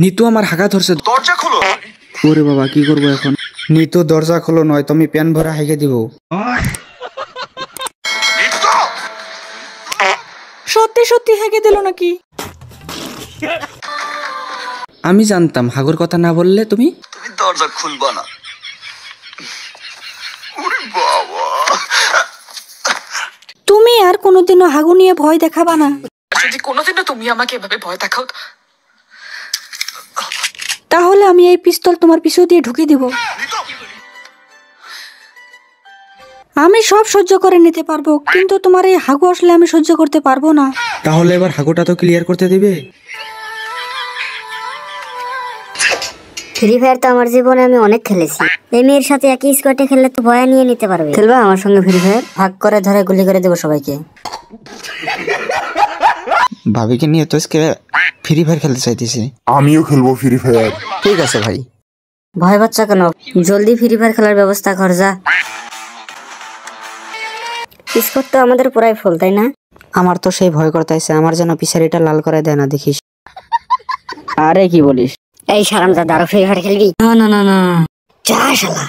নিতু আমার হাগা ধরছে, দরজা খোলো। ওরে বাবা কি করবো এখন? নিতু দরজা খোলো, নয় তুমি প্যান ভরা হাইকে দিব। নিতু! সত্যি সত্যি হেগে দিল নাকি? আমি জানতাম হাগুর কথা না বললে তুমি তুমি দরজা খুলবা না। ওরে বাবা! তুমি আর কোনোদিনও হাগু নিয়ে ভয় দেখাবা না। যদি কোনোদিনও তুমি আমাকে এভাবে ভয় দেখাও তাহলে আমি এই পিস্তল তোমার পিছু দিয়ে ঢুকে দিব। নিতু! আমি সব সহ্য করে নিতে পারবো, কিন্তু তোমার এই হাগু আসলে আমি সহ্য করতে পারবো না। তাহলে এবার হাগুটা তো ক্লিয়ার করতে দিবে। ফ্রি ফায়ার তো আমার জীবনে আমি অনেক খেলেছি। এই মেয়ের সাথে একই স্কোয়াডে খেললে তো ভয় নিয়ে নিতে পারবে। খেলবা আমার সঙ্গে ফ্রি ফায়ার? ভাগ করে ধরে গুলি করে দেবো সবাইকে। ভাবিকে নিয়ে তো আজকে ফ্রি ফায়ার খেলতে চাইতেছি। আমিও খেলবো ফ্রি ফায়ার। ঠিক আছে ভাই। ভয় বাচ্চা কেন, জলদি ফ্রি ফায়ার খেলার ব্যবস্থা কর যা। স্কোয়াড তো আমাদের পুরাই ফুল, তাই না? আমার তো সেই ভয় করতেছে, আমার যেন পিছারিটা লাল করে দেয় না, দেখিস। আরে কি বলিস? এই শারামজাদা, আরো ফ্রি ফায়ার খেলবি? না না না না, যা শালা।